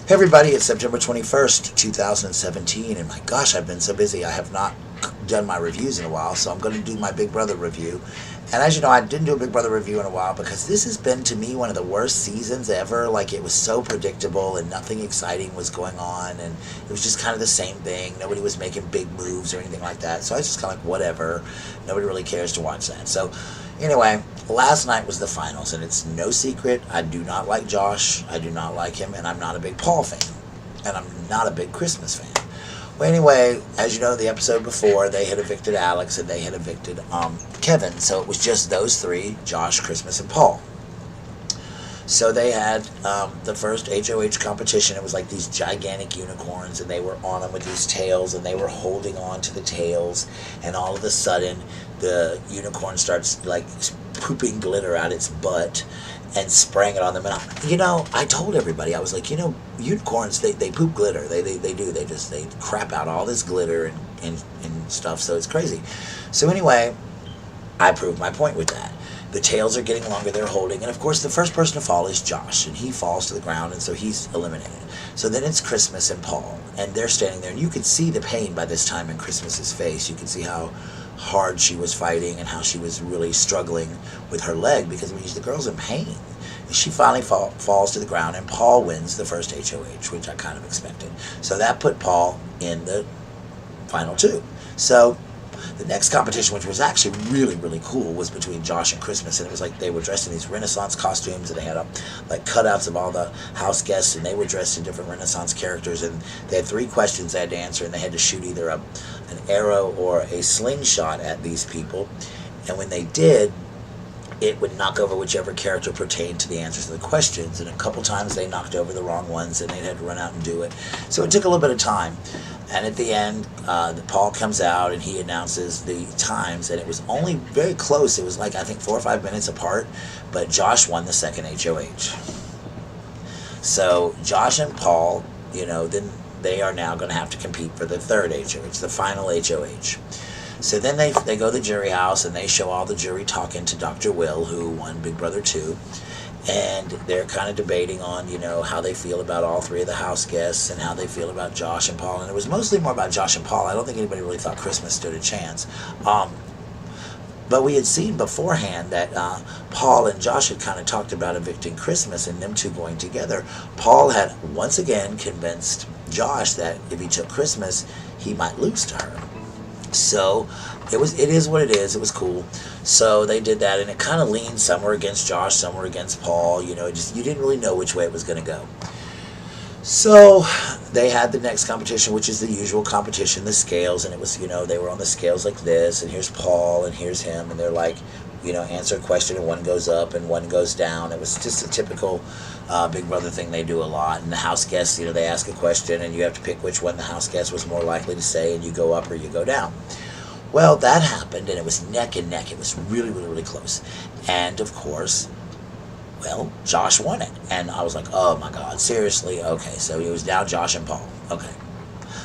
Hey everybody, it's September 21st, 2017, and my gosh, I've been so busy. I have not done my reviews in a while, so I'm going to do my Big Brother review. And as you know, I didn't do a Big Brother review in a while because this has been, to me, one of the worst seasons ever. Like, it was so predictable and nothing exciting was going on, and it was just kind of the same thing. Nobody was making big moves or anything like that, so I was just kind of like, whatever. Nobody really cares to watch that. So, anyway, last night was the finals, and it's no secret, I do not like Josh, I do not like him, and I'm not a big Paul fan, and I'm not a big Christmas fan. Well, anyway, as you know, the episode before, they had evicted Alex, and they had evicted Kevin, so it was just those three, Josh, Christmas, and Paul. So they had the first HOH competition. It was like these gigantic unicorns, and they were on them with these tails, and they were holding on to the tails, and all of a sudden, the unicorn starts, like, pooping glitter out its butt and spraying it on them. And, I told everybody, I was like, unicorns, they poop glitter. They do. They crap out all this glitter and stuff, so it's crazy. So anyway, I proved my point with that. The tails are getting longer, they're holding, and of course the first person to fall is Josh, and he falls to the ground, and so he's eliminated. So then it's Christmas and Paul, and they're standing there, and you could see the pain by this time in Christmas's face. You could see how hard she was fighting and how she was really struggling with her leg, because the girl's in pain. And she finally falls to the ground, and Paul wins the first HOH, which I kind of expected. So that put Paul in the final two. So the next competition, which was actually really, really cool, was between Josh and Christmas, and it was like they were dressed in these Renaissance costumes, and they had like cutouts of all the house guests, and they were dressed in different Renaissance characters, and they had 3 questions they had to answer, and they had to shoot either an arrow or a slingshot at these people, and when they did, it would knock over whichever character pertained to the answers to the questions, and a couple times they knocked over the wrong ones, and they had to run out and do it. So it took a little bit of time. And at the end, Paul comes out and he announces the times, and it was only very close. It was like, I think, 4 or 5 minutes apart, but Josh won the second HOH. So Josh and Paul, then they are now going to have to compete for the third HOH, the final HOH. So then they go to the jury house, and they show all the jury talking to Dr. Will, who won Big Brother 2. And they're kind of debating on, how they feel about all 3 of the house guests and how they feel about Josh and Paul. And it was mostly more about Josh and Paul. I don't think anybody really thought Christmas stood a chance. But we had seen beforehand that Paul and Josh had kind of talked about evicting Christmas and them two going together. Paul had once again convinced Josh that if he took Christmas, he might lose to her. So it is what it is. It was cool. So they did that, and it kind of leaned somewhere against Josh, somewhere against Paul. You didn't really know which way it was going to go. So they had the next competition, which is the usual competition, the scales, and it was, they were on the scales like this, and here's Paul, and here's him, and they're like, answer a question, and one goes up and one goes down. It was just a typical Big Brother thing they do a lot. And the house guests, they ask a question, and you have to pick which one the house guest was more likely to say, and you go up or you go down. Well, that happened, and it was neck and neck. It was really, really, really close. And, of course, well, Josh won it. And I was like, oh, my God, seriously? Okay, so it was now Josh and Paul. Okay.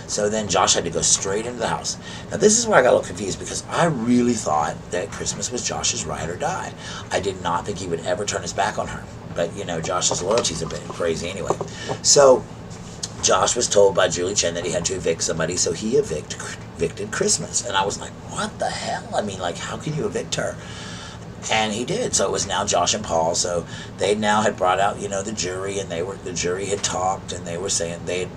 So then Josh had to go straight into the house. Now, this is where I got a little confused, because I really thought that Christmas was Josh's ride or die. I did not think he would ever turn his back on her. But, Josh's loyalty's a bit crazy anyway. So Josh was told by Julie Chen that he had to evict somebody, so he evicted Christmas. And I was like, what the hell? I mean, like, how can you evict her? And he did. So it was now Josh and Paul. So they now had brought out, the jury, and the jury had talked, and they were saying they'd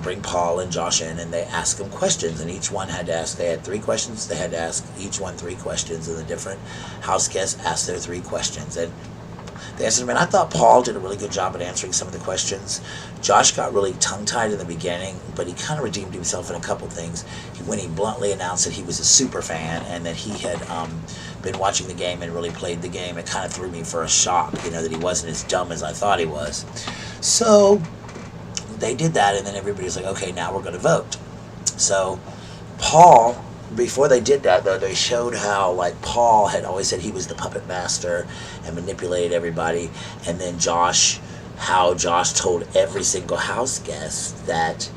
bring Paul and Josh in, and they asked them questions, and each one had to ask, they had 3 questions, they had to ask each one 3 questions, and the different house guests asked their 3 questions. And they answered them, and I thought Paul did a really good job at answering some of the questions. Josh got really tongue-tied in the beginning, but he kind of redeemed himself in a couple things. When he bluntly announced that he was a super fan and that he had been watching the game and really played the game, it kind of threw me for a shock, that he wasn't as dumb as I thought he was. So they did that, and then everybody was like, okay, now we're going to vote. So Paul, before they did that, though, they showed how, like, Paul had always said he was the puppet master and manipulated everybody, and then how Josh told every single house guest that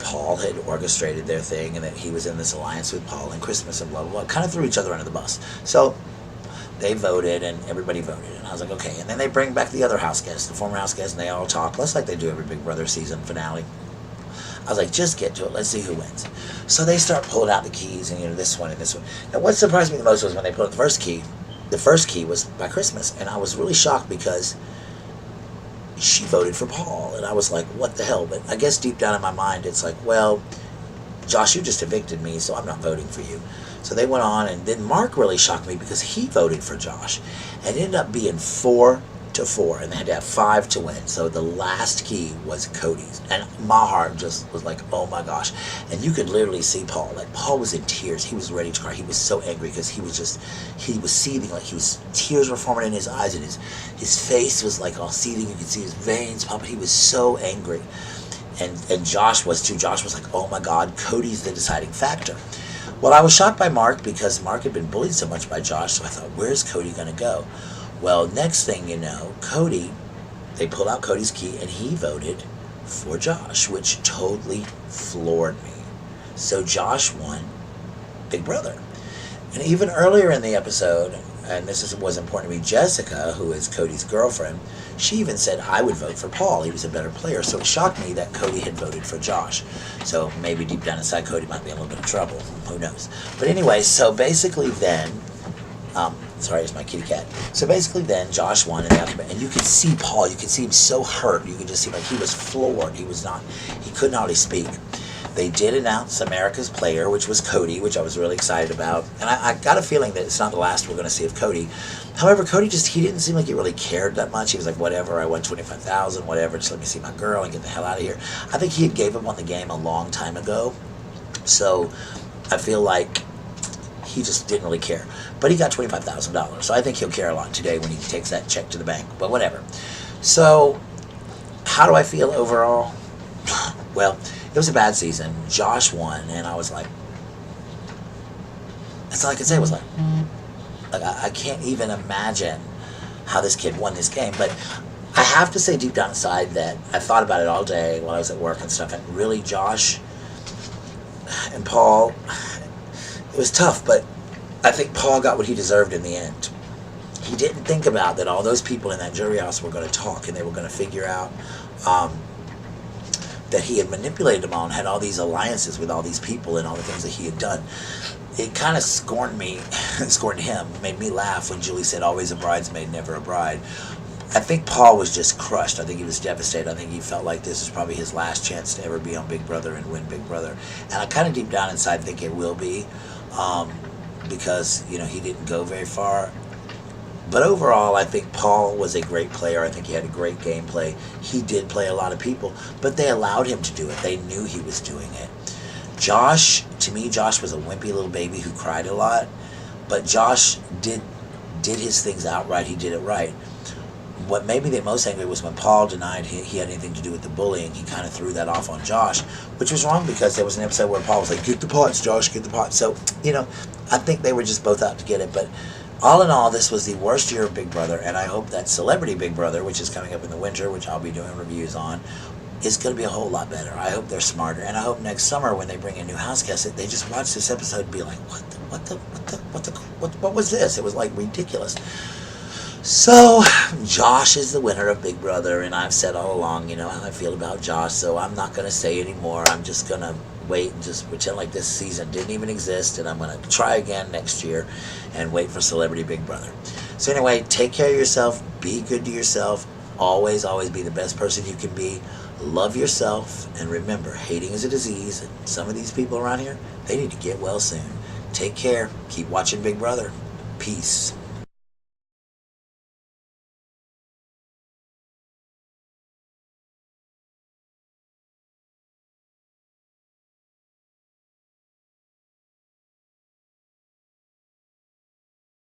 Paul had orchestrated their thing, and that he was in this alliance with Paul and Christmas and blah, blah, blah. Kind of threw each other under the bus. So they voted, and everybody voted. And I was like, okay. And then they bring back the other house guests, the former house guests, and they all talk, just like they do every Big Brother season finale. I was like, just get to it. Let's see who wins. So they start pulling out the keys, and this one and this one. Now, what surprised me the most was when they pulled out the first key. The first key was by Christmas, and I was really shocked because she voted for Paul, and I was like, what the hell? But I guess deep down in my mind, it's like, well, Josh, you just evicted me, so I'm not voting for you. So they went on, and then Mark really shocked me because he voted for Josh. And it ended up being 4-4, and they had to have 5 to win. So the last key was Cody's. And my heart just was like, oh my gosh. And you could literally see Paul. Like, Paul was in tears. He was ready to cry. He was so angry because he was seething. Like, tears were forming in his eyes, and his face was like all seething. You could see his veins pumping. He was so angry. And Josh was too. Josh was like, oh my God, Cody's the deciding factor. Well, I was shocked by Mark because Mark had been bullied so much by Josh, so I thought, where's Cody going to go? Well, next thing you know, they pulled out Cody's key, and he voted for Josh, which totally floored me. So Josh won Big Brother. And even earlier in the episode, and was important to me, Jessica, who is Cody's girlfriend, she even said, I would vote for Paul. He was a better player. So it shocked me that Cody had voted for Josh. So maybe deep down inside, Cody might be in a little bit of trouble. Who knows? But anyway, so basically then, sorry, it's my kitty cat. So basically then, Josh won, and you could see Paul. You could see him so hurt. You could just see, like, he was floored. He couldn't hardly speak. They did announce America's player, which was Cody, which I was really excited about. And I got a feeling that it's not the last we're going to see of Cody. However, Cody he didn't seem like he really cared that much. He was like, whatever, I won $25,000, whatever, just let me see my girl and get the hell out of here. I think he had gave up on the game a long time ago. So I feel like he just didn't really care. But he got $25,000. So I think he'll care a lot today when he takes that check to the bank. But whatever. So how do I feel overall? Well, it was a bad season. Josh won, and I was like, that's all I could say was like I can't even imagine how this kid won this game. But I have to say deep down inside that I thought about it all day while I was at work and stuff, and really Josh and Paul, it was tough, but I think Paul got what he deserved in the end. He didn't think about that all those people in that jury house were going to talk, and they were going to figure out that he had manipulated them all and had all these alliances with all these people and all the things that he had done. It kind of scorned him, made me laugh when Julie said, always a bridesmaid, never a bride. I think Paul was just crushed. I think he was devastated. I think he felt like this is probably his last chance to ever be on Big Brother and win Big Brother. And I kind of deep down inside think it will be, because, he didn't go very far. But overall, I think Paul was a great player. I think he had a great gameplay. He did play a lot of people, but they allowed him to do it. They knew he was doing it. To me, Josh was a wimpy little baby who cried a lot, but Josh did his things outright. He did it right. What made me the most angry was when Paul denied he had anything to do with the bullying. He kind of threw that off on Josh, which was wrong because there was an episode where Paul was like, get the pots, Josh, get the pots. So, I think they were just both out to get it, but all in all, this was the worst year of Big Brother, and I hope that Celebrity Big Brother, which is coming up in the winter, which I'll be doing reviews on, is going to be a whole lot better. I hope they're smarter, and I hope next summer when they bring in new house guests, they just watch this episode and be like, what was this? It was like ridiculous. So, Josh is the winner of Big Brother, and I've said all along, how I feel about Josh, so I'm not going to say anymore. I'm just going to wait and just pretend like this season didn't even exist, and I'm going to try again next year and wait for Celebrity Big Brother. So anyway, take care of yourself, be good to yourself, always be the best person you can be, love yourself, and remember, hating is a disease, and some of these people around here, they need to get well soon. Take care, keep watching Big Brother, peace.